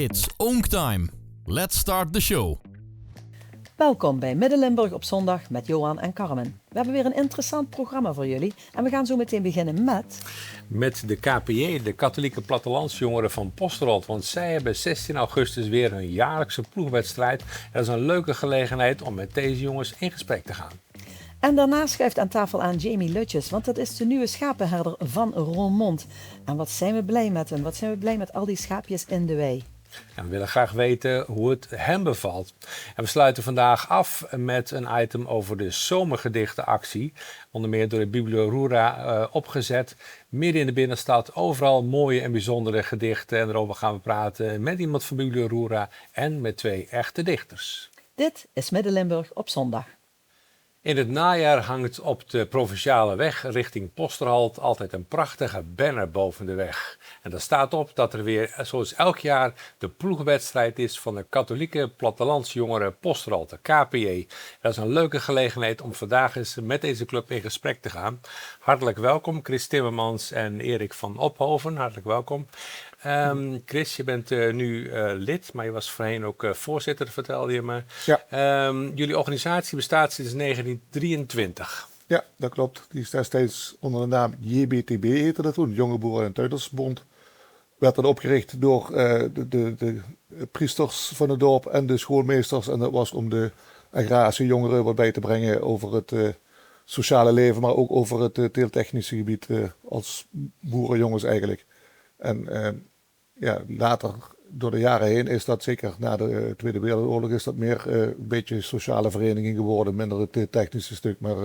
It's Onktime. Let's start the show. Welkom bij Midden-Limburg op zondag met Johan en Carmen. We hebben weer een interessant programma voor jullie en we gaan zo meteen beginnen met de KPJ, de Katholieke Plattelandsjongeren van Posterholt. Want zij hebben 16 augustus weer hun jaarlijkse ploegwedstrijd. Dat is een leuke gelegenheid om met deze jongens in gesprek te gaan. En daarna schuift aan tafel aan Jamie Lutjes, want dat is de nieuwe schapenherder van Roermond. En wat zijn we blij met hem, wat zijn we blij met al die schaapjes in de wei. En we willen graag weten hoe het hem bevalt. En we sluiten vandaag af met een item over de zomergedichtenactie. Onder meer door de Bibliotheca opgezet. Midden in de binnenstad, overal mooie en bijzondere gedichten. En daarover gaan we praten met iemand van Bibliotheca en met 2 echte dichters. Dit is Midden-Limburg op zondag. In het najaar hangt op de provinciale weg richting Posterholt altijd een prachtige banner boven de weg. En daar staat op dat er weer, zoals elk jaar, de ploegwedstrijd is van de Katholieke Plattelandsjongeren Posterholt, de KPJ. Dat is een leuke gelegenheid om vandaag eens met deze club in gesprek te gaan. Hartelijk welkom Chris Timmermans en Erik van Ophoven, hartelijk welkom. Chris, je bent nu lid, maar je was voorheen ook voorzitter, vertelde je me. Ja. Jullie organisatie bestaat sinds 1923. Ja, dat klopt. Die is destijds onder de naam JBTB heette dat toen, Jonge Boeren- en Tuindersbond. Werd dan opgericht door de priesters van het dorp en de schoolmeesters. En dat was om de agrarische jongeren wat bij te brengen over het sociale leven, maar ook over het teeltechnische gebied als boerenjongens eigenlijk. En later, door de jaren heen, is dat zeker na de Tweede Wereldoorlog, is dat meer een beetje sociale vereniging geworden. Minder het technische stuk, maar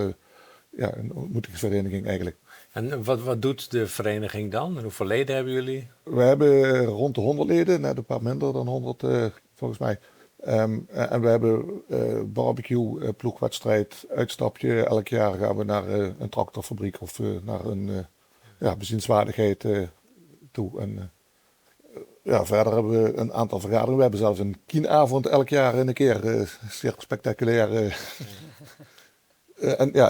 een ontmoetingsvereniging eigenlijk. En wat doet de vereniging dan? En hoeveel leden hebben jullie? We hebben rond de 100 leden, net een paar minder dan 100 volgens mij. En we hebben barbecue, ploegwedstrijd, uitstapje. Elk jaar gaan we naar een tractorfabriek of naar een bezienswaardigheid toe. En verder hebben we een aantal vergaderingen. We hebben zelfs een kienavond elk jaar een keer. Zeer spectaculair.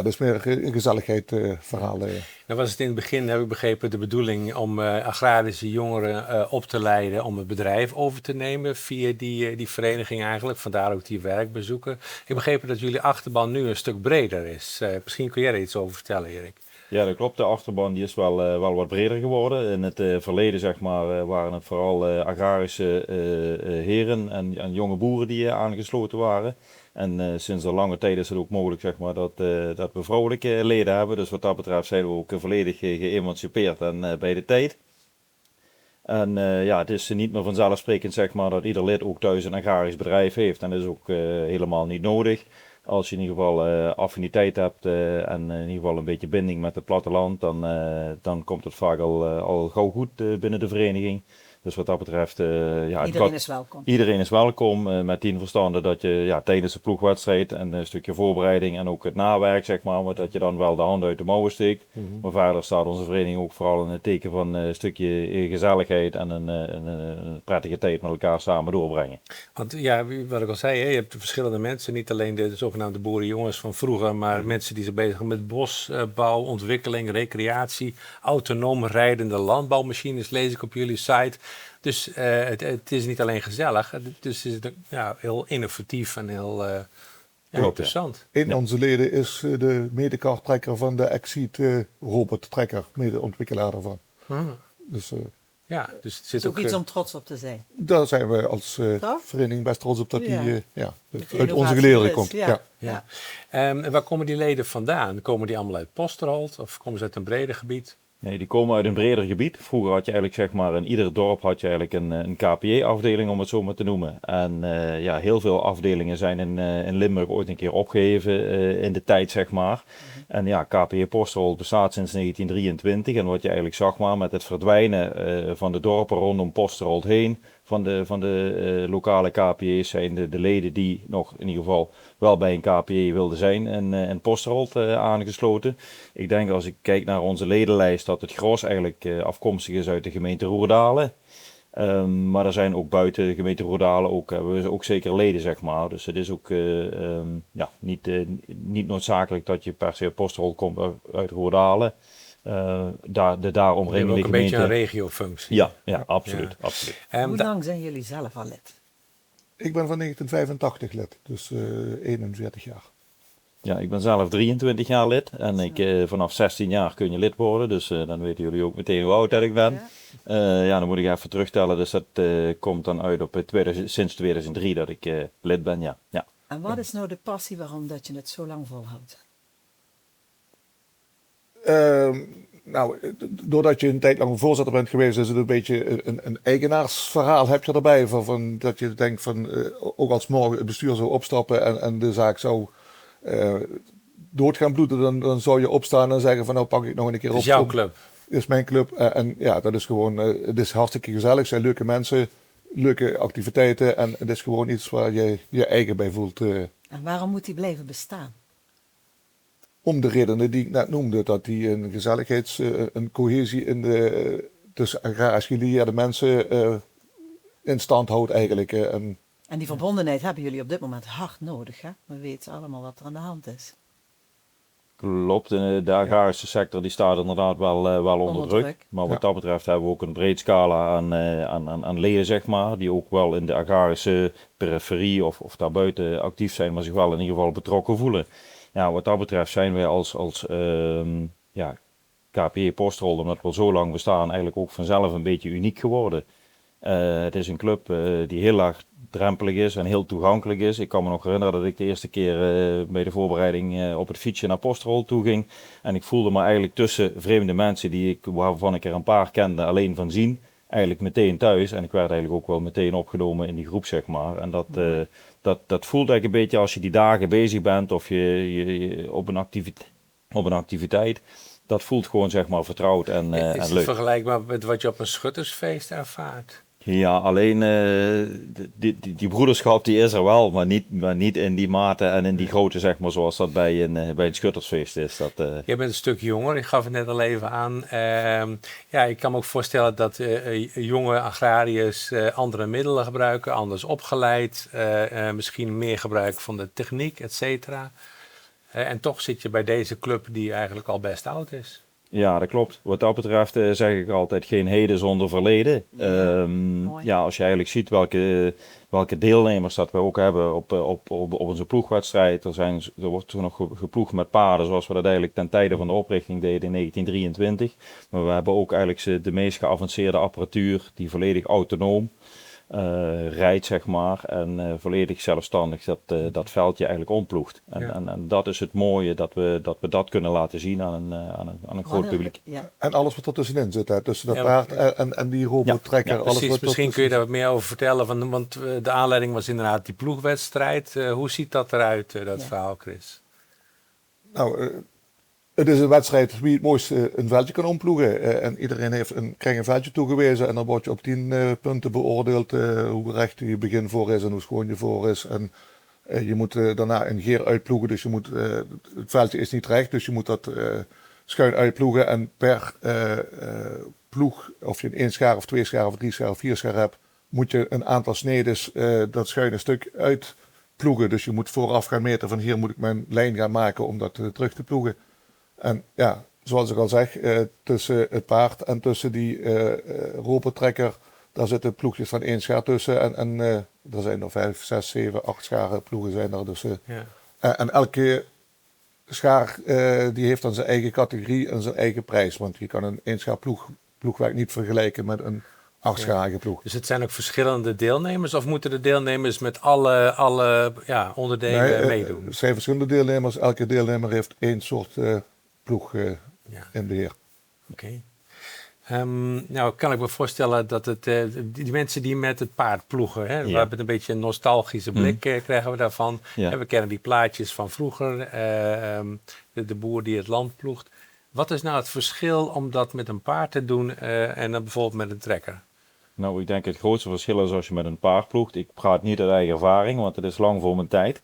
Dus meer een gezelligheid verhaal. Nou was het in het begin, heb ik begrepen, de bedoeling om agrarische jongeren op te leiden om het bedrijf over te nemen via die vereniging eigenlijk. Vandaar ook die werkbezoeken. Ik begreep dat jullie achterban nu een stuk breder is. Misschien kun jij er iets over vertellen, Erik. Ja, dat klopt. De achterban die is wel wat breder geworden. In het verleden zeg maar, waren het vooral agrarische heren en jonge boeren die aangesloten waren. En sinds een lange tijd is het ook mogelijk zeg maar, dat we vrouwelijke leden hebben. Dus wat dat betreft zijn we ook volledig geëmancipeerd en bij de tijd. En het is niet meer vanzelfsprekend zeg maar, dat ieder lid ook thuis een agrarisch bedrijf heeft. En dat is ook helemaal niet nodig. Als je in ieder geval affiniteit hebt en in ieder geval een beetje binding met het platteland, dan komt het vaak al gauw goed binnen de vereniging. Dus wat dat betreft... Iedereen is welkom. Iedereen is welkom, met die verstande dat je tijdens de ploegwedstrijd en een stukje voorbereiding en ook het nawerk, zeg maar dat je dan wel de hand uit de mouwen steekt. Mm-hmm. Maar verder staat onze vereniging ook vooral in het teken van een stukje gezelligheid en een prettige tijd met elkaar samen doorbrengen. Want ja, wat ik al zei, je hebt verschillende mensen, niet alleen de zogenaamde boerenjongens van vroeger, maar mensen die zich bezig met bosbouw, ontwikkeling, recreatie, autonoom rijdende landbouwmachines, lees ik op jullie site. Dus het is niet alleen gezellig, dus het is heel innovatief en heel interessant. Een onze leden is de medekarttrekker van de Exit Robert Trekker, medeontwikkelaar daarvan. Dus dus het zit ook iets om trots op te zijn. Daar zijn we als vereniging best trots op dat die uit onze geleerden komt. Ja. En waar komen die leden vandaan? Komen die allemaal uit Posterholt of komen ze uit een breder gebied? Nee, die komen uit een breder gebied. Vroeger had je eigenlijk zeg maar in ieder dorp had je eigenlijk een KPJ-afdeling om het zo maar te noemen. En heel veel afdelingen zijn in Limburg ooit een keer opgeheven in de tijd zeg maar. En KPJ Posterholt bestaat sinds 1923 en wat je eigenlijk zag maar met het verdwijnen van de dorpen rondom Posterholt heen van de lokale KPJ's zijn de leden die nog in ieder geval wel bij een KPJ wilden zijn en Posterholt aangesloten. Ik denk als ik kijk naar onze ledenlijst dat het gros eigenlijk afkomstig is uit de gemeente Roerdalen. Maar er zijn ook buiten de gemeente Roerdalen hebben we ook zeker leden, zeg maar. Dus het is ook niet noodzakelijk dat je per se Posterholt komt uit Roerdalen. De daaromringende We hebben ook een gemeente. beetje een regiofunctie. Ja, absoluut. Ja. absoluut. Hoe lang zijn jullie zelf al lid? Ik ben van 1985 lid, dus 41 jaar. Ja, ik ben zelf 23 jaar lid en vanaf 16 jaar kun je lid worden, dus dan weten jullie ook meteen hoe oud dat ik ben. Dan moet ik even terugtellen, dus dat komt dan uit op sinds 2003 dat ik lid ben, ja. En wat is nou de passie waarom dat je het zo lang volhoudt? Doordat je een tijd lang voorzitter bent geweest, is het een beetje een eigenaarsverhaal heb je erbij. Van dat je denkt van, ook als morgen het bestuur zou opstappen en de zaak zou dood gaan bloeden, dan zou je opstaan en zeggen van nou pak ik nog een keer op. Het is jouw club. Het is mijn club en ja, dat is gewoon, het is hartstikke gezellig. Het zijn leuke mensen, leuke activiteiten en het is gewoon iets waar je je eigen bij voelt. En waarom moet die blijven bestaan? Om de redenen die ik net noemde, dat die een een cohesie tussen agrarisch gelieerde mensen in stand houdt eigenlijk. En die verbondenheid hebben jullie op dit moment hard nodig, hè? We weten allemaal wat er aan de hand is. Klopt, de agrarische sector die staat inderdaad wel onder druk. Maar wat dat betreft hebben we ook een breed scala aan leden, zeg maar, die ook wel in de agrarische periferie of daarbuiten actief zijn, maar zich wel in ieder geval betrokken voelen. Ja, wat dat betreft zijn wij als KPE Postrol, omdat we al zo lang bestaan, eigenlijk ook vanzelf een beetje uniek geworden. Het is een club die heel laagdrempelig is en heel toegankelijk is. Ik kan me nog herinneren dat ik de eerste keer bij de voorbereiding op het fietsje naar Postrol toe ging. En ik voelde me eigenlijk tussen vreemde mensen waarvan ik er een paar kende alleen van zien, eigenlijk meteen thuis. En ik werd eigenlijk ook wel meteen opgenomen in die groep, zeg maar. En dat voelt eigenlijk een beetje als je die dagen bezig bent of je op een activiteit. Dat voelt gewoon, zeg maar, vertrouwd en leuk. Is het vergelijkbaar met wat je op een schuttersfeest ervaart? Ja, alleen die broederschap die is er wel, maar niet in die mate en in die grootte, zeg maar, zoals dat bij een schuttersfeest is. Jij bent een stuk jonger, ik gaf het net al even aan. Ik kan me ook voorstellen dat jonge agrariërs andere middelen gebruiken, anders opgeleid, misschien meer gebruik van de techniek, et cetera. En toch zit je bij deze club die eigenlijk al best oud is. Ja, dat klopt. Wat dat betreft zeg ik altijd geen heden zonder verleden. Als je eigenlijk ziet welke deelnemers dat we ook hebben op onze ploegwedstrijd. Er wordt toen nog geploegd met paarden zoals we dat eigenlijk ten tijde van de oprichting deden in 1923. Maar we hebben ook eigenlijk de meest geavanceerde apparatuur die volledig autonoom rijdt, zeg maar, en volledig zelfstandig dat veldje eigenlijk ontploegt. En dat is het mooie, dat we dat kunnen laten zien aan een groot publiek. Ja. En alles wat er tussenin zit, hè, tussen dat paard en die robottrekker. Ja, precies, misschien kun je daar wat meer over vertellen, want de aanleiding was inderdaad die ploegwedstrijd. Hoe ziet dat eruit, dat verhaal, Chris? Nou, het is een wedstrijd wie het mooiste een veldje kan omploegen. En iedereen krijgt een veldje toegewezen en dan word je op 10 punten beoordeeld hoe recht je begin voor is en hoe schoon je voor is. En je moet daarna een geer uitploegen, dus het veldje is niet recht, dus je moet dat schuin uitploegen. En per ploeg, of je een 1 schaar of 2 schaar of 3 schaar of 4 schaar hebt, moet je een aantal snedes dat schuine stuk uitploegen. Dus je moet vooraf gaan meten van hier moet ik mijn lijn gaan maken om dat terug te ploegen. En ja, zoals ik al zeg, tussen het paard en tussen die robottrekker, daar zitten ploegjes van 1 schaar tussen. En er zijn er 5, 6, 7, 8 scharen ploegen zijn er. Dus, en elke schaar die heeft dan zijn eigen categorie en zijn eigen prijs. Want je kan een 1 schaar ploegwerk niet vergelijken met een 8-scharige ploeg. Dus het zijn ook verschillende deelnemers of moeten de deelnemers met alle onderdelen meedoen? Er zijn verschillende deelnemers. Elke deelnemer heeft 1 soort ploeg in beheer. Oké. Nou kan ik me voorstellen dat die mensen die met het paard ploegen, hè, we hebben een beetje een nostalgische blik krijgen we daarvan. Ja. We kennen die plaatjes van vroeger, de boer die het land ploegt. Wat is nou het verschil om dat met een paard te doen en dan bijvoorbeeld met een trekker? Nou, ik denk het grootste verschil is als je met een paard ploegt. Ik praat niet uit eigen ervaring, want het is lang voor mijn tijd.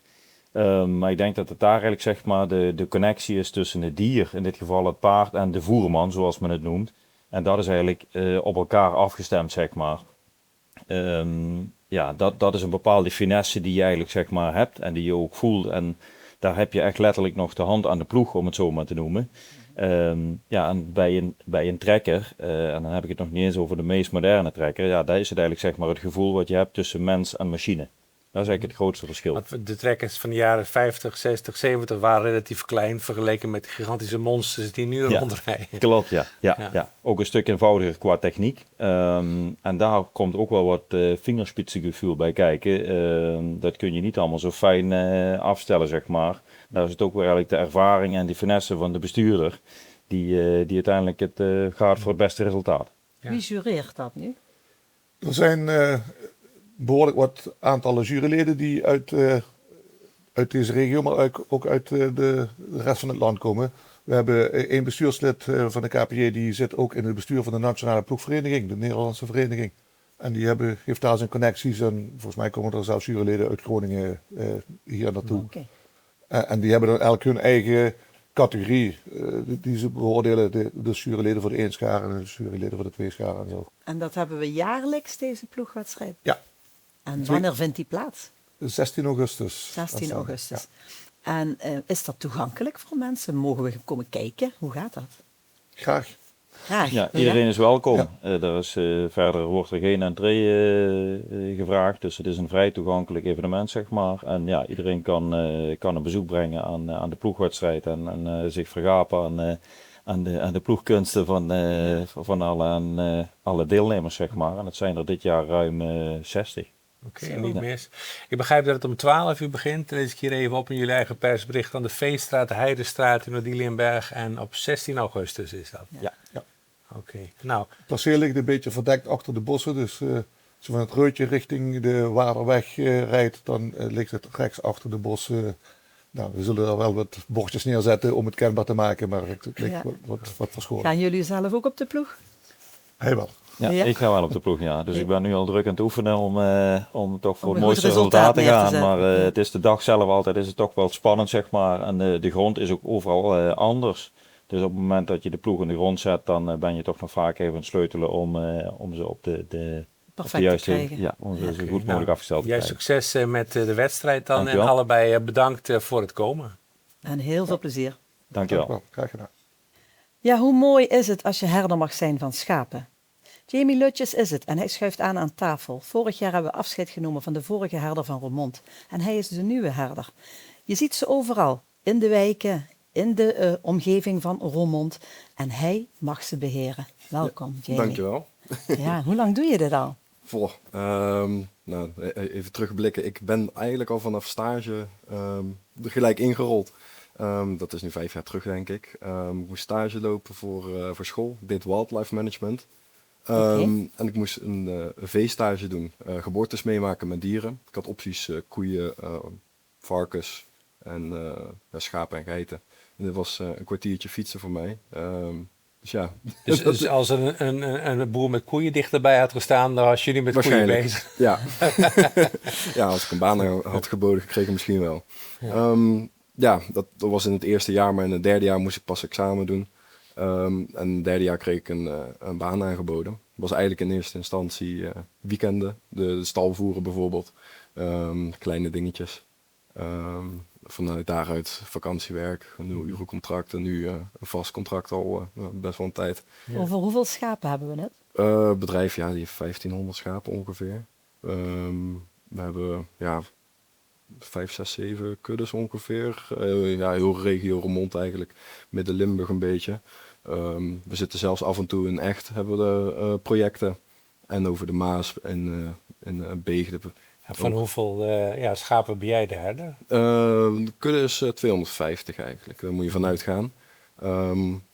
Maar ik denk dat het daar eigenlijk, zeg maar, de connectie is tussen het dier, in dit geval het paard, en de voerman, zoals men het noemt. En dat is eigenlijk op elkaar afgestemd, zeg maar. Dat is een bepaalde finesse die je eigenlijk, zeg maar, hebt en die je ook voelt. En daar heb je echt letterlijk nog de hand aan de ploeg, om het zo maar te noemen. Ja, en bij een trekker, en dan heb ik het nog niet eens over de meest moderne trekker, ja, daar is het eigenlijk zeg maar het gevoel wat je hebt tussen mens en machine. Dat is eigenlijk het grootste verschil. Want de trekkers van de jaren 50, 60, 70 waren relatief klein vergeleken met de gigantische monsters die nu rondrijden. Klopt, ja. Ook een stuk eenvoudiger qua techniek. En daar komt ook wel wat vingerspitsengevoel bij kijken. Dat kun je niet allemaal zo fijn afstellen, zeg maar. Daar is het ook weer eigenlijk de ervaring en de finesse van de bestuurder die uiteindelijk het gaat voor het beste resultaat. Ja. Wie jureert dat nu? Er zijn behoorlijk wat aantallen juryleden die uit deze regio, maar ook uit de rest van het land komen. We hebben één bestuurslid van de KPJ, die zit ook in het bestuur van de Nationale Ploegvereniging, de Nederlandse vereniging. En die heeft daar zijn connecties en volgens mij komen er zelfs juryleden uit Groningen hier naartoe. Okay. En die hebben dan elk hun eigen categorie die ze beoordelen. De juryleden voor de 1 schaar en de juryleden voor de 2 schaar en zo. En dat hebben we jaarlijks, deze ploegwedstrijd? Ja. En wanneer vindt die plaats? 16 augustus. 16 augustus. Ja. En is dat toegankelijk voor mensen? Mogen we komen kijken? Hoe gaat dat? Graag. Graag. Ja, iedereen is welkom. Ja. Verder wordt er geen entree gevraagd, dus het is een vrij toegankelijk evenement, zeg maar. En ja, iedereen kan een bezoek brengen aan de ploegwedstrijd en zich vergapen aan de ploegkunsten van alle deelnemers, zeg maar. En het zijn er dit jaar ruim 60. Oké, niet mis. Ik begrijp dat het om 12 uur begint. Dan lees ik hier even op in jullie eigen persbericht aan de Veestraat, de Heidestraat in Odiliënberg. En op 16 augustus is dat. Ja. Oké. Nou, Het perceel ligt een beetje verdekt achter de bossen. Dus als je van het Reutje richting de Waarderweg rijdt, dan ligt het rechts achter de bossen. Nou, we zullen er wel wat bordjes neerzetten om het kenbaar te maken, maar het ligt wat verscholen. Gaan jullie zelf ook op de ploeg? Hij wel. Ja, Ja. ik ga wel op de ploeg, ja. Dus ik ben nu al druk aan het oefenen om toch voor Om het een mooiste goed resultaat resultaat te neer te gaan. zetten. Maar Ja. het is de dag zelf altijd is het toch wel spannend, zeg maar. En de grond is ook overal anders. Dus op het moment dat je de ploeg in de grond zet, dan ben je toch nog vaak even aan het sleutelen om ze op de Perfect juiste, te krijgen. ja, om ze zo goed mogelijk nou, afgesteld te jij krijgen. succes met de wedstrijd dan. Dankjewel. En allebei bedankt voor het komen. En heel veel plezier. Dankjewel. Graag gedaan. Ja, hoe mooi is het als je herder mag zijn van schapen? Jamie Lutjes is het en hij schuift aan tafel. Vorig jaar hebben we afscheid genomen van de vorige herder van Roermond. En hij is de nieuwe herder. Je ziet ze overal, in de wijken, in de omgeving van Roermond. En hij mag ze beheren. Welkom, Jamie. Dankjewel. Ja, hoe lang doe je dit al? Nou, even terugblikken. Ik ben eigenlijk al vanaf stage gelijk ingerold. Dat is nu 5 jaar terug, denk ik. Ik moest stage lopen voor school. Ik deed wildlife management. En ik moest een veestage doen. Geboortes meemaken met dieren. Ik had opties koeien, varkens en schapen en geiten. En dit was een kwartiertje fietsen voor mij. Dus ja. Dus als een boer met koeien dichterbij had gestaan, dan was jullie met koeien bezig. Ja. Ja, als ik een baan had geboden gekregen, misschien wel. Dat was in het eerste jaar, maar in het derde jaar moest ik pas examen doen. En in het derde jaar kreeg ik een baan aangeboden. Dat was eigenlijk in eerste instantie weekenden, de stalvoeren bijvoorbeeld, kleine dingetjes. Vanuit daaruit vakantiewerk, een 0 urencontract en nu een vast contract al best wel een tijd. Ja. Over hoeveel schapen hebben we net? Bedrijf, ja, die heeft 1500 schapen ongeveer. We hebben 5, 6, 7 kuddes ongeveer. Heel regio Roermond eigenlijk, Midden-Limburg een beetje. We zitten zelfs af en toe in Echt, hebben we projecten. En over de Maas en Beegde. Van hoeveel schapen ben jij de herder? De kudde is 250 eigenlijk, daar moet je vanuit gaan.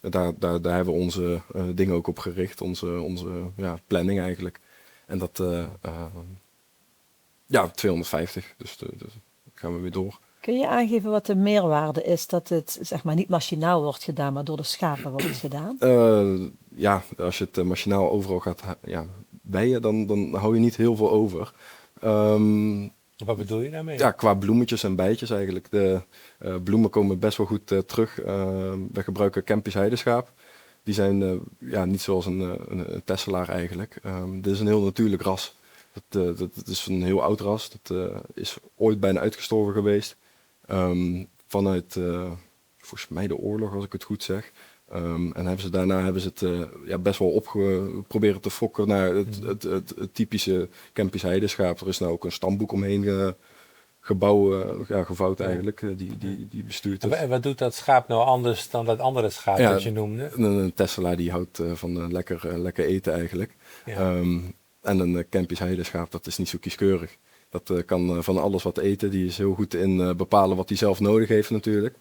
Daar hebben we onze dingen ook op gericht, onze planning eigenlijk. En dat 250, dus gaan we weer door. Kun je aangeven wat de meerwaarde is dat het zeg maar niet machinaal wordt gedaan, maar door de schapen wordt gedaan? Als je het machinaal overal gaat bijen, dan hou je niet heel veel over. Wat bedoel je daarmee? Ja, qua bloemetjes en bijtjes eigenlijk. De bloemen komen best wel goed terug. We gebruiken Kempisch heideschaap. Die zijn niet zoals een tesselaar eigenlijk. Dit is een heel natuurlijk ras. Dat is een heel oud ras. Dat is ooit bijna uitgestorven geweest. Vanuit, volgens mij de oorlog, als ik het goed zeg. Daarna hebben ze het best wel proberen te fokken naar het typische Kempisch heideschaap. Er is nou ook een stamboek omheen gevouwd eigenlijk, die bestuurt het. En wat doet dat schaap nou anders dan dat andere schaap dat je noemde? Een Tesla die houdt van lekker eten eigenlijk. Ja. En een Kempisch heideschaap, dat is niet zo kieskeurig. Dat kan van alles wat eten. Die is heel goed in bepalen wat hij zelf nodig heeft natuurlijk.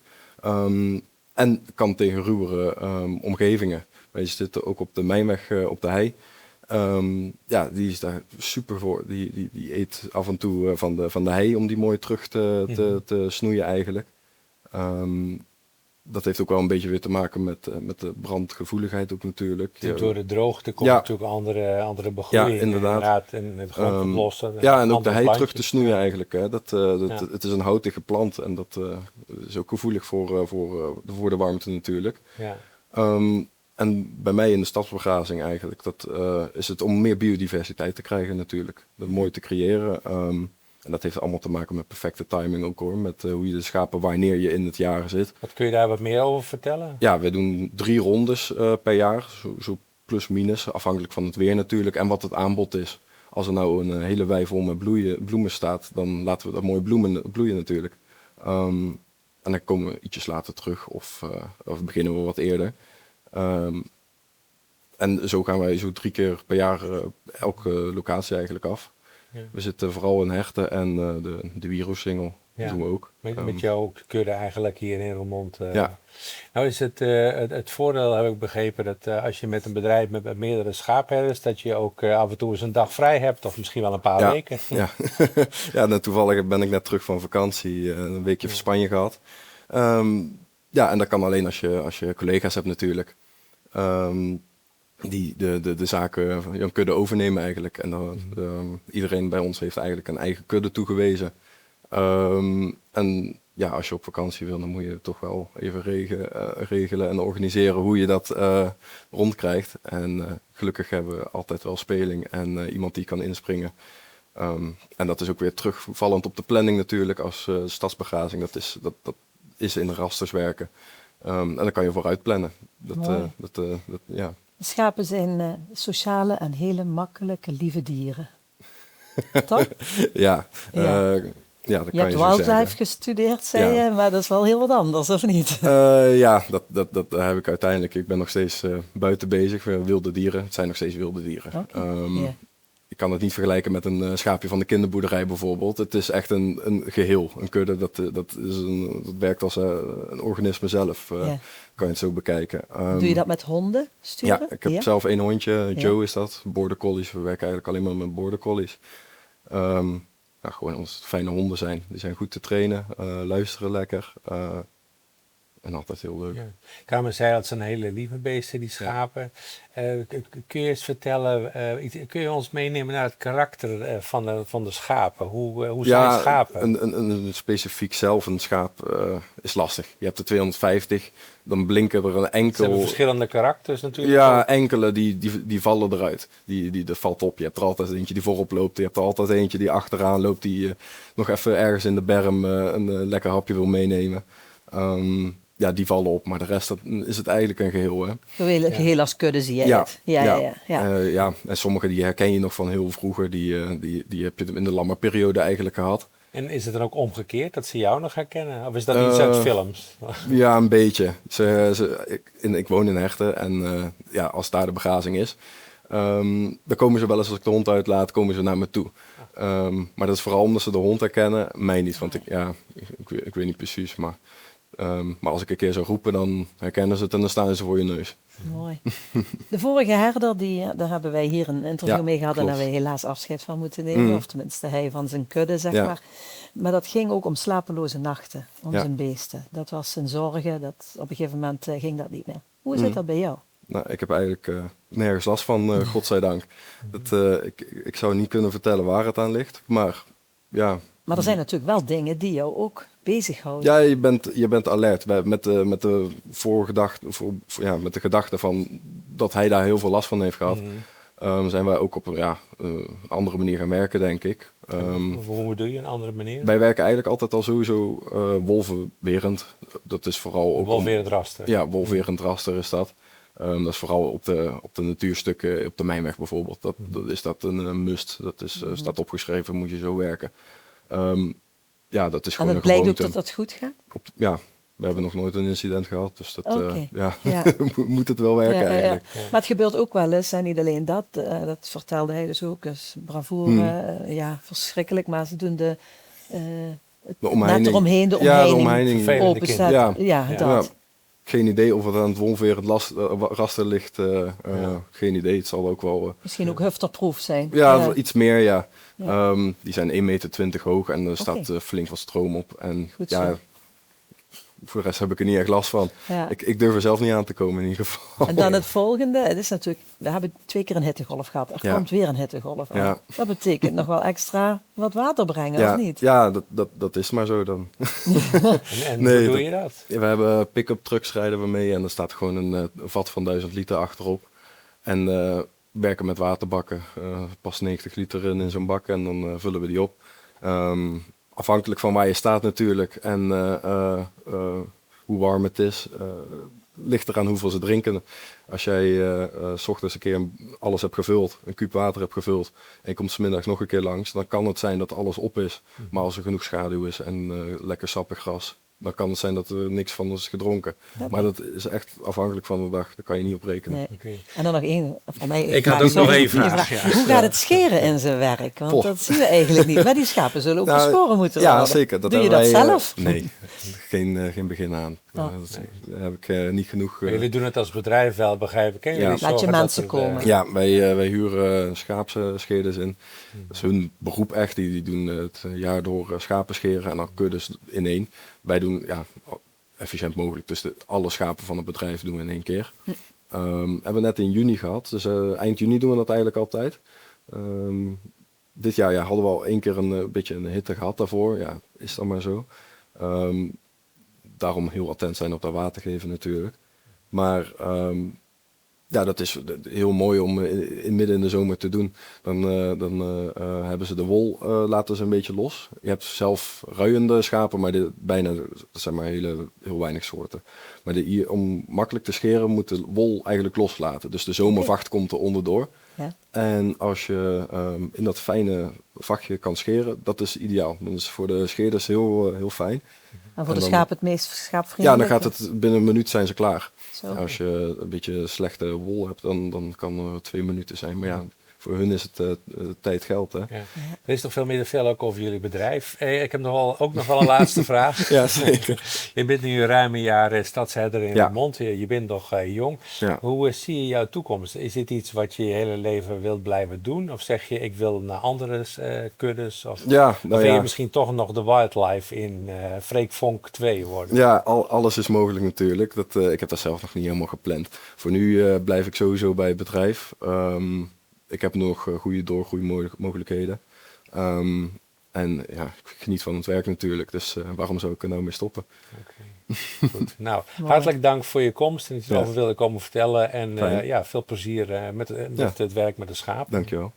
En kan tegen ruwere omgevingen. Maar je zit ook op de mijnweg op de hei. Die is daar super voor. Die eet af en toe van de hei om die mooi terug te snoeien eigenlijk. Dat heeft ook wel een beetje weer te maken met de brandgevoeligheid ook natuurlijk. Door de droogte komt natuurlijk andere begroeiing. Ja, inderdaad. En het grond oplossen. En ook de hei terug te snoeien eigenlijk. Hè. Het is een houtige plant en dat is ook gevoelig voor de warmte natuurlijk. Ja. En bij mij in de stadsbegrazing eigenlijk, is het om meer biodiversiteit te krijgen natuurlijk. Dat mooi te creëren. En dat heeft allemaal te maken met perfecte timing ook hoor. Met hoe je de schapen wanneer je in het jaar zit. Wat kun je daar wat meer over vertellen? Ja, we doen 3 rondes per jaar. Zo plus minus, afhankelijk van het weer natuurlijk. En wat het aanbod is. Als er nou een hele wei vol met bloemen staat, dan laten we dat mooi bloeien natuurlijk. En dan komen we ietsjes later terug of beginnen we wat eerder. En zo gaan wij zo 3 keer per jaar elke locatie eigenlijk af. Ja. We zitten vooral in Herten en de Wieroossingel doen we ook. Met jouw kudde eigenlijk hier in Roermond. Ja. Nou is het voordeel, heb ik begrepen, dat als je met een bedrijf met meerdere schaapherders, dat je ook af en toe eens een dag vrij hebt, of misschien wel een paar weken. Ja, nou, toevallig ben ik net terug van vakantie, een weekje van Spanje gehad. En dat kan alleen als je collega's hebt natuurlijk. Die de zaken van een kudde overnemen eigenlijk. En iedereen bij ons heeft eigenlijk een eigen kudde toegewezen. En ja, als je op vakantie wil, dan moet je toch wel even regelen en organiseren hoe je dat rondkrijgt. En gelukkig hebben we altijd wel speling en iemand die kan inspringen. En dat is ook weer terugvallend op de planning natuurlijk als stadsbegrazing. Dat is in rasters werken. En dan kan je vooruit plannen. Ja. Schapen zijn sociale en hele makkelijke, lieve dieren. Toch? Ja, dat je kan hebt je zo wildlife zeggen. gestudeerd, zei je, maar dat is wel heel wat anders, of niet? Dat heb ik uiteindelijk. Ik ben nog steeds buiten bezig met wilde dieren. Het zijn nog steeds wilde dieren. Okay. Ik kan het niet vergelijken met een schaapje van de kinderboerderij bijvoorbeeld. Het is echt een geheel, een kudde. Dat werkt als een organisme zelf, kan je het zo bekijken. Doe je dat met honden sturen? Ja, ik heb zelf 1 hondje, Joe is dat, border collies. We werken eigenlijk alleen maar met border collies. Gewoon omdat het fijne honden zijn. Die zijn goed te trainen, luisteren lekker. En altijd heel leuk. Ja. Carmen zei dat zijn hele lieve beesten, die schapen. Kun je eens vertellen, kun je ons meenemen naar het karakter van de schapen? Hoe zijn schapen? Een specifiek zelf een schaap is lastig. Je hebt er 250, dan blinken er een enkel... Ze hebben verschillende karakters natuurlijk. Ja, enkele die vallen eruit. Dat valt op. Je hebt er altijd eentje die voorop loopt. Je hebt er altijd eentje die achteraan loopt, die nog even ergens in de berm een lekker hapje wil meenemen. Die vallen op, maar de rest is het eigenlijk een geheel. Hè? Geheel als kudde zie je het. Ja, en sommige die herken je nog van heel vroeger. Die heb je in de lammerperiode eigenlijk gehad. En is het dan ook omgekeerd, dat ze jou nog herkennen? Of is dat iets uit films? Ja, een beetje. Ik woon in Herten en als daar de begrazing is, dan komen ze wel eens, als ik de hond uitlaat, komen ze naar me toe. Maar dat is vooral omdat ze de hond herkennen, mij niet. Want ik weet niet precies, maar als ik een keer zou roepen, dan herkennen ze het en dan staan ze voor je neus. Mooi. De vorige herder, daar hebben wij hier een interview mee gehad. Klopt. En daar hebben we helaas afscheid van moeten nemen. Of tenminste, hij van zijn kudde, zeg maar. Maar dat ging ook om slapeloze nachten, om zijn beesten. Dat was zijn zorgen, op een gegeven moment ging dat niet meer. Hoe zit dat bij jou? Nou, ik heb eigenlijk nergens last van, godzijdank. Ik zou niet kunnen vertellen waar het aan ligt, maar ja... Maar er zijn natuurlijk wel dingen die jou ook bezighouden. Ja, je bent alert met de met de gedachte van dat hij daar heel veel last van heeft gehad. Zijn wij ook op een andere manier gaan werken, denk ik. Hoe doe je een andere manier? Wij werken eigenlijk altijd al sowieso wolvenwerend. Dat is vooral ook... Wolverend raster. Ja, wolverend raster is dat. Dat is vooral op de natuurstukken, op de Mijnweg bijvoorbeeld. Dat is dat een must. Dat is, staat opgeschreven, moet je zo werken. Ja, dat is En gewoon het een blijkt ook gewoonte. dat dat goed gaat? Ja, we hebben nog nooit een incident gehad. Dus dat Oké. ja, Ja. moet het wel werken eigenlijk. Maar het gebeurt ook wel eens, en niet alleen dat, dat vertelde hij dus ook, dus bravoure, ja, verschrikkelijk, maar ze doen de net eromheen, de Ja, de omheining omheining. Vervelende openzetten. kinderen. Ja, Ja. dat. Ja, geen idee of het aan het wolverend raster ligt. Geen idee, het zal ook wel... Misschien ook hufterproof zijn. ja, iets meer, ja. Ja. Die zijn 1,20 meter hoog en er staat Oké. flink wat stroom op. En Goed ja, zo. voor de rest heb ik er niet echt last van. Ja. Ik durf er zelf niet aan te komen in ieder geval. En dan het volgende, het is natuurlijk, we hebben 2 keer een hittegolf gehad. Er Ja. komt weer een hittegolf aan. Ja. Dat betekent nog wel extra wat water brengen, Ja, of niet? ja dat is maar zo dan. En Nee, hoe doe dat- je dat? We hebben pick-up trucks rijden we mee en er staat gewoon een vat van 1000 liter achterop. En werken met waterbakken. Pas 90 liter in zo'n bak en dan vullen we die op. Afhankelijk van waar je staat natuurlijk en hoe warm het is, ligt eraan hoeveel ze drinken. Als jij 's ochtends een keer alles hebt gevuld, een kuub water hebt gevuld en je komt 's middags nog een keer langs, dan kan het zijn dat alles op is. Maar als er genoeg schaduw is en lekker sappig gras, dan kan het zijn dat er niks van is gedronken. Maar dat is echt afhankelijk van de dag, daar kan je niet op rekenen. Nee. Oké. En dan nog één, voor mij... Ik had vraag, ook nog sorry, één vraag, die ja. Hoe gaat het scheren in zijn werk? Want Poh. dat zien we eigenlijk niet. Maar die schapen zullen ook Nou, geschoren moeten ja, worden. zeker. Doe je hebben dat wij, zelf? nee, geen begin aan. Oh. Daar heb ik niet genoeg... Maar jullie doen het als bedrijf wel, begrijp ik. Hè? Jullie Ja. Laat je zorgen dat mensen het, komen. Ja, wij huren schaapscheerders in. Dat is hun beroep echt. Die doen het jaar door schapen scheren en dan kuddes in één. Wij doen efficiënt mogelijk. Dus alle schapen van het bedrijf doen we in één keer. Hebben we net in juni gehad. Dus eind juni doen we dat eigenlijk altijd. Dit jaar hadden we al 1 keer een beetje een hitte gehad daarvoor. Ja, is dan maar zo. Daarom heel attent zijn op dat water geven natuurlijk. Maar dat is heel mooi om midden in de zomer te doen. Dan hebben ze de wol laten ze een beetje los. Je hebt zelf ruiende schapen, maar dat zijn maar heel weinig soorten. Maar om makkelijk te scheren moet de wol eigenlijk loslaten. Dus de zomervacht komt er onderdoor. Ja. En als je in dat fijne vachtje kan scheren, dat is ideaal. Dat is voor de scheerders heel fijn. En voor En de dan- schapen het meest Ja, schaapvriendelijk? dan gaat het binnen een minuut zijn ze klaar. Zo. Als je een beetje slechte wol hebt, dan kan er 2 minuten zijn. Maar ja, voor hun is het tijd geld, hè? Ja. Er is toch veel meer te vertellen ook over jullie bedrijf. Ik heb ook nog wel een laatste vraag. Ja, zeker. Je bent nu ruim een jaar stadsherder in Ja. Roermond. Je bent nog jong. Ja. Hoe zie je jouw toekomst? Is dit iets wat je je hele leven wilt blijven doen? Of zeg je, ik wil naar andere kuddes? Of Ja, wil je ja. misschien toch nog de wildlife in Freek Vonk 2 worden? Ja, alles is mogelijk natuurlijk. Ik heb dat zelf nog niet helemaal gepland. Voor nu blijf ik sowieso bij het bedrijf. Ik heb nog goede doorgroeimogelijkheden. En ja, ik geniet van het werk natuurlijk. Dus waarom zou ik er nou mee stoppen? Goed. Nou, hartelijk dank voor je komst en dat je Ja. erover wilde komen vertellen. En Fijn. veel plezier met het werk met de schapen. Dankjewel.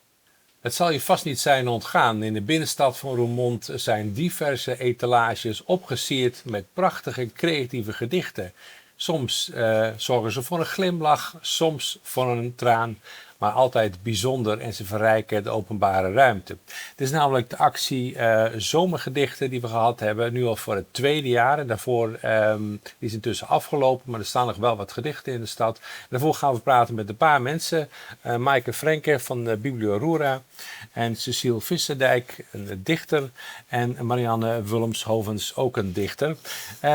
Het zal je vast niet zijn ontgaan. In de binnenstad van Roermond zijn diverse etalages opgesierd met prachtige creatieve gedichten. Soms zorgen ze voor een glimlach, soms voor een traan, maar altijd bijzonder en ze verrijken de openbare ruimte. Het is namelijk de actie Zomergedichten die we gehad hebben, nu al voor het 2e jaar. En daarvoor die is intussen afgelopen, maar er staan nog wel wat gedichten in de stad. En daarvoor gaan we praten met een paar mensen. Maaike Frenke van Biblio Roera en Cecile Visserdijk, een dichter. En Marianne Wulmshovens, ook een dichter.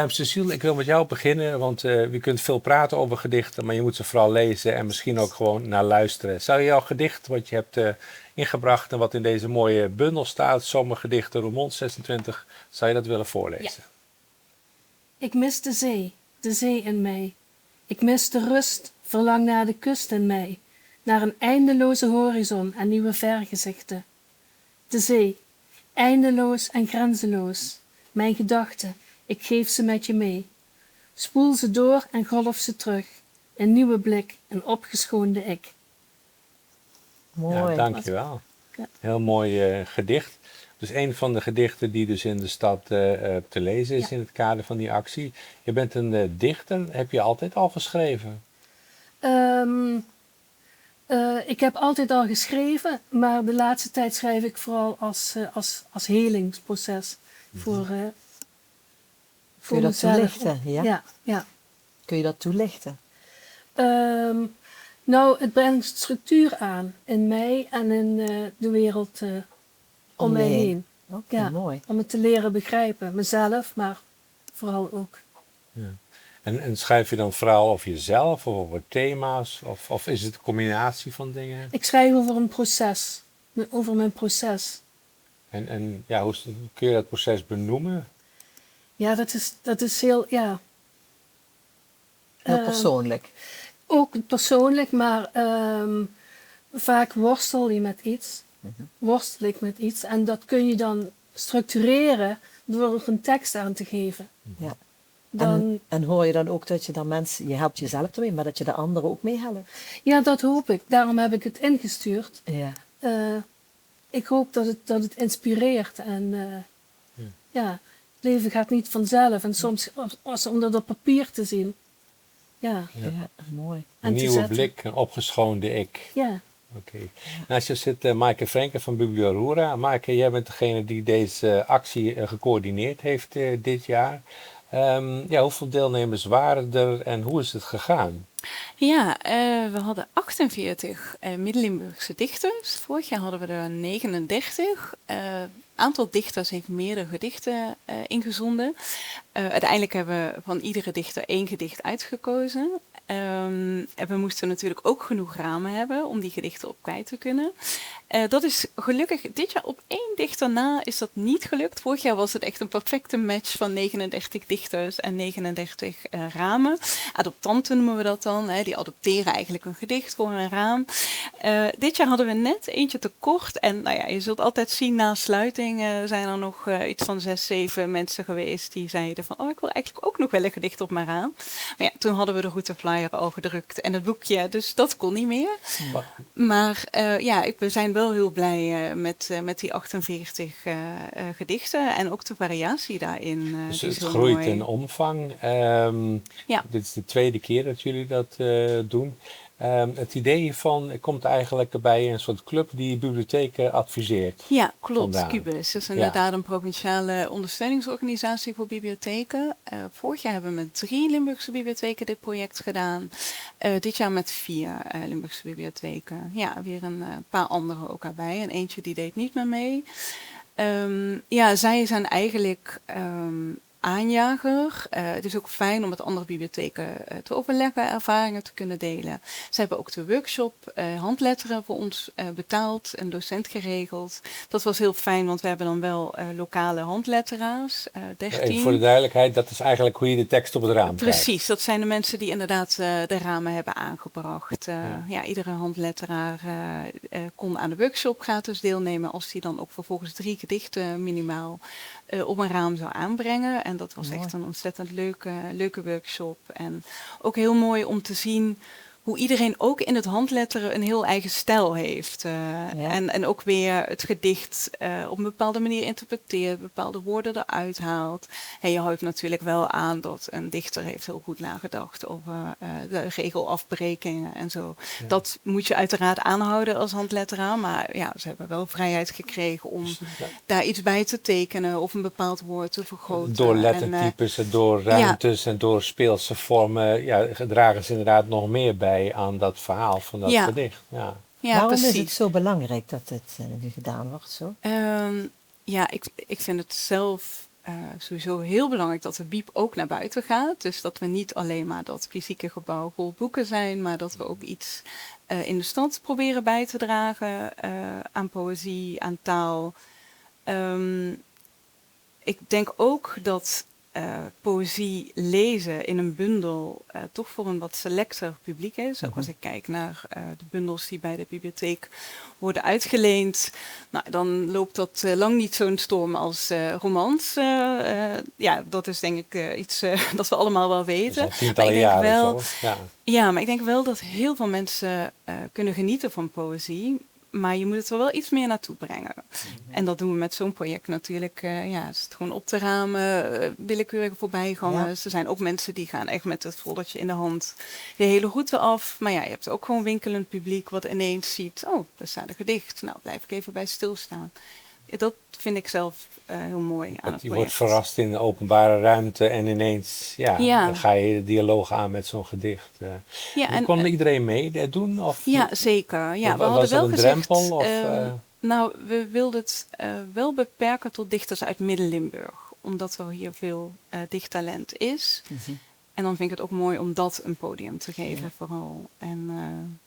Cecile, ik wil met jou beginnen, want je kunt veel praten over gedichten, maar je moet ze vooral lezen en misschien ook gewoon naar luisteren. Zou je jouw gedicht, wat je hebt ingebracht en wat in deze mooie bundel staat, Zomergedichten Roermond 26, zou je dat willen voorlezen? Ik mis de zee in mij. Ik mis de rust, verlang naar de kust in mij, naar een eindeloze horizon en nieuwe vergezichten. De zee, eindeloos en grenzeloos. Mijn gedachten, ik geef ze met je mee. Spoel ze door en golf ze terug. Een nieuwe blik, een opgeschoonde ik. Mooi. Ja, dankjewel. Ja. Heel mooi gedicht. Dus een van de gedichten die dus in de stad te lezen is Ja. in het kader van die actie. Je bent een dichter, heb je altijd al geschreven? Ehm, ik heb altijd al geschreven, maar de laatste tijd schrijf ik vooral als helingsproces voor Kun je dat mezelf. toelichten? Ja? Ja. Kun je dat toelichten? Nou, het brengt structuur aan in mij en in de wereld om mij heen. Oké, Ja. mooi. Om het te leren begrijpen, mezelf, maar vooral ook. En schrijf je dan vooral over jezelf of over thema's? Of is het een combinatie van dingen? Ik schrijf over een proces, over mijn proces. En ja, hoe kun je dat proces benoemen? Ja, dat is heel, ja. Heel persoonlijk. Ook persoonlijk, maar vaak worstel je met iets. Worstel ik met iets. En dat kun je dan structureren door er een tekst aan te geven. Ja. Dan, En hoor je dan ook dat je dan mensen, je helpt jezelf ermee, maar dat je de anderen ook mee helpt? ja, dat hoop ik. Daarom heb ik het ingestuurd. Ja. Ik hoop dat het inspireert. En ja, het leven gaat niet vanzelf. En soms om dat op papier te zien. Ja, Ja, mooi. en Een te nieuwe zetten. blik, een opgeschoonde ik. Ja. Oké. Naast je zit Maaike Frenke van Bibliorura. Maaike, jij bent degene die deze actie gecoördineerd heeft dit jaar. Ja, hoeveel deelnemers waren er en hoe is het gegaan? Ja, we hadden 48 Midden-Limburgse dichters. Vorig jaar hadden we er 39. Aantal dichters heeft meerdere gedichten ingezonden. Uiteindelijk hebben we van iedere dichter 1 gedicht uitgekozen. En we moesten natuurlijk ook genoeg ramen hebben om die gedichten op kwijt te kunnen. Dat is gelukkig dit jaar op 1 dichter na is dat niet gelukt. Vorig jaar was het echt een perfecte match van 39 dichters en 39 ramen. Adoptanten noemen we dat dan. Die adopteren eigenlijk een gedicht voor een raam. Dit jaar hadden we net eentje tekort. En nou ja, je zult altijd zien na sluiting zijn er nog iets van 6, 7 mensen geweest die zeiden van oh, ik wil eigenlijk ook nog wel een gedicht op mijn raam. Maar ja, toen hadden we de routeflyer al gedrukt en het boekje, dus dat kon niet meer. Maar ja, we zijn wel heel blij met die 48 gedichten en ook de variatie daarin. Dus die is het heel groeit mooi. in omvang. Ja. Dit is de 2e keer dat jullie dat doen. Het idee hiervan komt eigenlijk bij een soort club die bibliotheken adviseert. Ja, klopt. Vandaan. Cubus. Dat is Ja. inderdaad een provinciale ondersteuningsorganisatie voor bibliotheken. Vorig jaar hebben we met 3 Limburgse bibliotheken dit project gedaan. Dit jaar met 4 Limburgse bibliotheken. Ja, weer een paar andere ook erbij. En eentje die deed niet meer mee. Ja, zij zijn eigenlijk aanjager. Het is ook fijn om met andere bibliotheken te overleggen, ervaringen te kunnen delen. Ze hebben ook de workshop handletteren voor ons betaald, een docent geregeld. Dat was heel fijn, want we hebben dan wel lokale handletteraars, 13. Even voor de duidelijkheid, dat is eigenlijk hoe je de tekst op het raam krijgt. Precies, dat zijn de mensen die inderdaad de ramen hebben aangebracht. Ja, iedere handletteraar kon aan de workshop gratis deelnemen als die dan ook vervolgens 3 gedichten minimaal op een raam zou aanbrengen. En dat was echt een ontzettend leuke workshop. En ook heel mooi om te zien hoe iedereen ook in het handletteren een heel eigen stijl heeft. En ook weer het gedicht op een bepaalde manier interpreteert, bepaalde woorden eruit haalt. En je houdt natuurlijk wel aan dat een dichter heeft heel goed nagedacht over de regelafbrekingen en zo. Ja. Dat moet je uiteraard aanhouden als handletteraar, maar ja, ze hebben wel vrijheid gekregen om daar iets bij te tekenen of een bepaald woord te vergroten. Door lettertypes en door ruimtes en door speelse vormen dragen ze inderdaad nog meer bij aan dat verhaal van dat gedicht. Ja. Ja, waarom precies. is het zo belangrijk dat het nu gedaan wordt? Zo? Ja, ik vind het zelf sowieso heel belangrijk dat de Biep ook naar buiten gaat. Dus dat we niet alleen maar dat fysieke gebouw vol boeken zijn, maar dat we ook iets in de stad proberen bij te dragen aan poëzie, aan taal. Ik denk ook dat poëzie lezen in een bundel toch voor een wat selecter publiek is. Ook als ik kijk naar de bundels die bij de bibliotheek worden uitgeleend, nou, dan loopt dat lang niet zo'n storm als romans. Ja, dat is denk ik iets dat we allemaal wel weten. Dat is al tientallen jaren zo. Ja. Ja, maar ik denk wel dat heel veel mensen kunnen genieten van poëzie. maar je moet het er wel iets meer naartoe brengen. En dat doen we met zo'n project natuurlijk. Is het gewoon op te ramen, willekeurige voorbijgangers. Er zijn ook mensen die gaan echt met het foldertje in de hand de hele route af. Maar ja, je hebt ook gewoon winkelend publiek wat ineens ziet, oh, daar staat een gedicht. Nou, blijf ik even bij stilstaan. Dat vind ik zelf heel mooi aan het Je project. wordt verrast in de openbare ruimte en ineens dan ga je de dialoog aan met zo'n gedicht. En kon iedereen mee doen? Of, ja, zeker. Ja, we was hadden wel dat een gezegd, drempel? Of, nou, we wilden het wel beperken tot dichters uit Midden-Limburg. Omdat er hier veel dichttalent is. En dan vind ik het ook mooi om dat een podium te geven vooral. En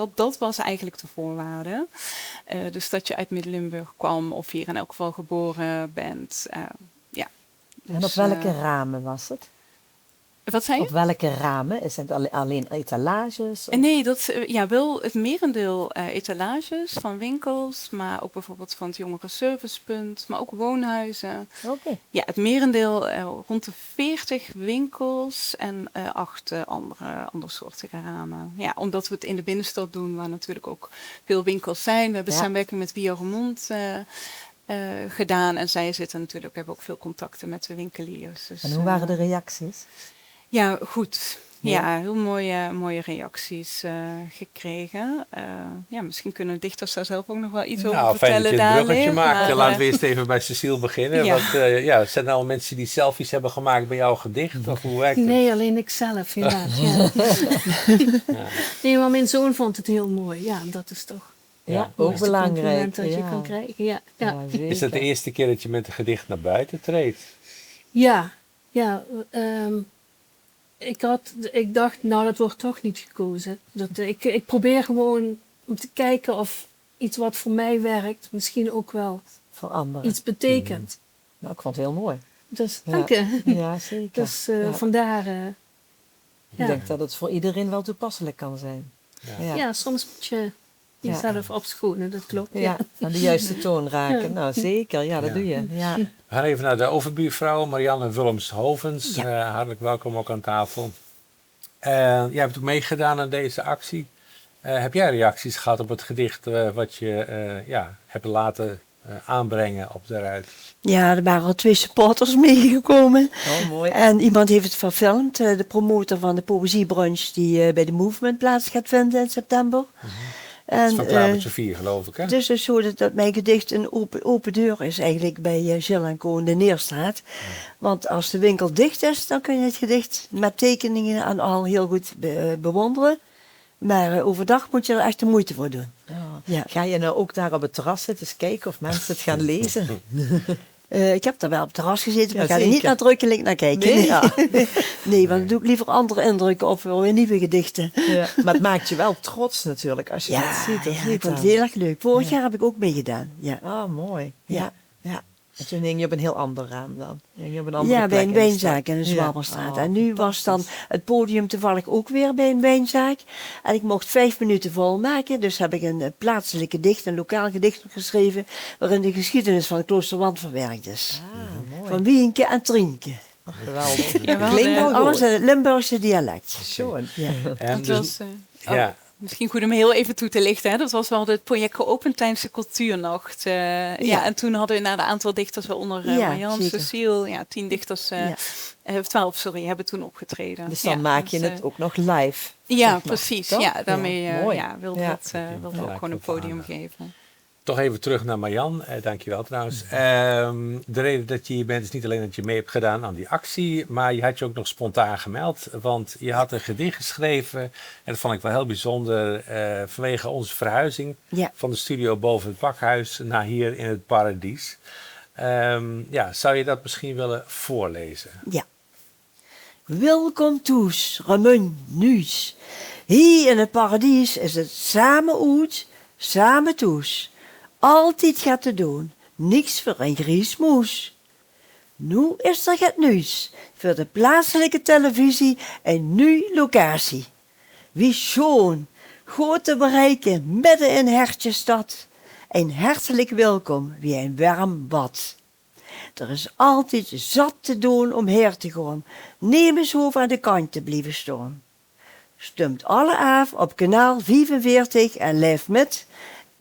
dat was eigenlijk de voorwaarde. Dus dat je uit Midden-Limburg kwam of hier in elk geval geboren bent. En op welke ramen was het? Wat zei je? Op welke ramen? Is het alleen etalages? Of? Nee, wel het merendeel etalages van winkels, maar ook bijvoorbeeld van het jongerenservicepunt, maar ook woonhuizen. Oké. Ja, het merendeel rond de 40 winkels en 8 andersoortige ramen. Ja, omdat we het in de binnenstad doen, waar natuurlijk ook veel winkels zijn. We hebben samenwerking met Via Remond gedaan en zij hebben ook veel contacten met de winkeliers. Dus, En hoe waren de reacties? Ja, goed. Ja, heel mooie reacties gekregen. Misschien kunnen dichters daar zelf ook nog wel iets over vertellen. Fijn dat je een bruggetje dadelijk, maakt. Laten we eerst even bij Cecile beginnen. Ja. Want zijn er al mensen die selfies hebben gemaakt bij jouw gedicht? Of hoe werkt het? Nee, alleen ik zelf, helaas. Nee, maar mijn zoon vond het heel mooi. Ja, dat is toch Ja, het ook belangrijk. compliment dat je kan krijgen. Ja. Is dat de eerste keer dat je met een gedicht naar buiten treedt? Ja. Ik dacht, nou, dat wordt toch niet gekozen. Ik probeer gewoon om te kijken of iets wat voor mij werkt, misschien ook wel voor anderen iets betekent. Nou, ik vond het heel mooi. Dus dank je. Ja, zeker. Dus vandaar. Ik denk dat het voor iedereen wel toepasselijk kan zijn. Ja, soms moet je jezelf opschonen, dat klopt. Ja, aan de juiste toon raken. Nou, zeker. Dat doe je. Ja. We gaan even naar de overbuurvrouw, Marianne Willems-Hovens. Hartelijk welkom ook aan tafel. Jij hebt ook meegedaan aan deze actie. Heb jij reacties gehad op het gedicht wat je hebt laten aanbrengen op de ruit? Ja, er waren al 2 supporters meegekomen. Oh, mooi. En iemand heeft het verfilmd, de promotor van de poëziebrunch die bij de Movement plaats gaat vinden in september. Dat is van Klavertje 4, geloof ik, hè? Het is dus zo dat mijn gedicht een open deur is eigenlijk bij Gilles & Co in de Neerstraat. Want als de winkel dicht is, dan kun je het gedicht met tekeningen en al heel goed bewonderen. Maar overdag moet je er echt de moeite voor doen. Oh. Ja. Ga je nou ook daar op het terras zitten eens kijken of mensen het gaan lezen? Ik heb daar wel op het terras gezeten, maar Ja, ik ga er niet zeker. nadrukkelijk naar kijken. Nee? Ja. Nee, want dan doe ik liever andere indrukken op weer nieuwe gedichten. Ja. Maar het maakt je wel trots natuurlijk als je dat ziet. Of ik niet vond het dan? heel erg leuk. Vorig jaar heb ik ook meegedaan. Ja. Oh, mooi. Ja. En toen hing je op een heel ander raam dan? Hing je op een andere Ja, bij plek een in de wijnzaak stad? in de Ja. Zwabberstraat. Oh, En nu was dan het podium toevallig ook weer bij een wijnzaak. En ik mocht 5 minuten volmaken. Dus heb ik een plaatselijk gedicht, een lokaal gedicht geschreven, waarin de geschiedenis van het Kloosterwand verwerkt is. Ah, mooi. Van Wienke en Trienke. Geweldig. Jawel, Klinkt wel Alles goed. in het Limburgse dialect. Schoon. Ja. En Het dus- was, ja. misschien goed om heel even toe te lichten. Hè? Dat was wel het project geopend tijdens de cultuurnacht. En toen hadden we naar een aantal dichters, waaronder Marjan, zeker. Cecile, 10 dichters, 12 hebben toen opgetreden. Dus dan maak je het ook nog live. Ja, zeg maar, precies. toch? Ja, daarmee mooi. wilden Ja. we ook gewoon een podium geven. Toch even terug naar Marjan. Dankjewel trouwens. De reden dat je hier bent is niet alleen dat je mee hebt gedaan aan die actie, maar je had je ook nog spontaan gemeld. Want je had een gedicht geschreven en dat vond ik wel heel bijzonder vanwege onze verhuizing van de studio boven het pakhuis naar hier in het Paradies. Zou je dat misschien willen voorlezen? Ja. Welkom toes, Ramon, nuus. Hier in het paradies is het samen uit, samen toes. Altijd gaat te doen, niks voor een griesmoes. Nu is er het nieuws voor de plaatselijke televisie een nieuwe locatie. Wie schoon, goed te bereiken midden in Hertjesstad. Een hartelijk welkom wie een warm bad. Er is altijd zat te doen om her te gaan. Neem eens over aan de kant te blijven staan. Stumt alle af op kanaal 45 en leef met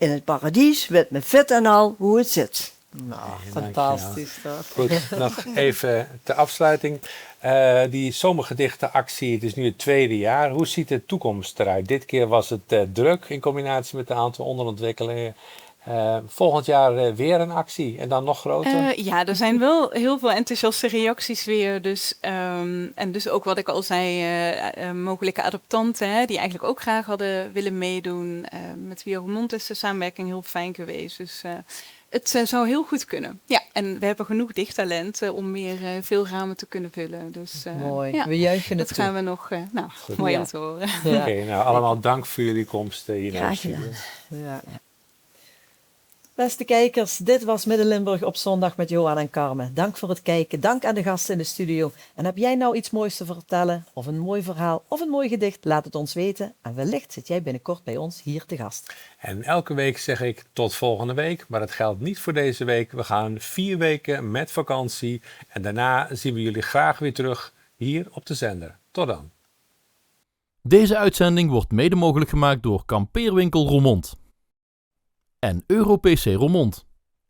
In het paradies weet me vet en al hoe het zit. Nou, fantastisch toch? Goed, nog even ter afsluiting. Die zomergedichtenactie, het is nu het 2e jaar. Hoe ziet de toekomst eruit? Dit keer was het druk in combinatie met een aantal onderontwikkelingen. Volgend jaar weer een actie en dan nog groter? Ja, er zijn wel heel veel enthousiaste reacties weer. Dus, en dus ook wat ik al zei, mogelijke adoptanten hè, die eigenlijk ook graag hadden willen meedoen. Met wie Roermond is de samenwerking heel fijn geweest. Dus het zou heel goed kunnen. Ja, en we hebben genoeg dichttalent om meer veel ramen te kunnen vullen. Dus, Mooi, ja, we juichen het dat toe. gaan we nog, mooi om te horen. Ja. Oké, nou allemaal dank voor jullie komst hier naar de Graag studio. gedaan. Ja. Beste kijkers, dit was Midden-Limburg op zondag met Johan en Carmen. Dank voor het kijken, dank aan de gasten in de studio. En heb jij nou iets moois te vertellen, of een mooi verhaal, of een mooi gedicht, laat het ons weten. En wellicht zit jij binnenkort bij ons hier te gast. En elke week zeg ik tot volgende week, maar dat geldt niet voor deze week. We gaan 4 weken met vakantie en daarna zien we jullie graag weer terug hier op de zender. Tot dan. Deze uitzending wordt mede mogelijk gemaakt door Kampeerwinkel Roermond en EuroPC Roermond.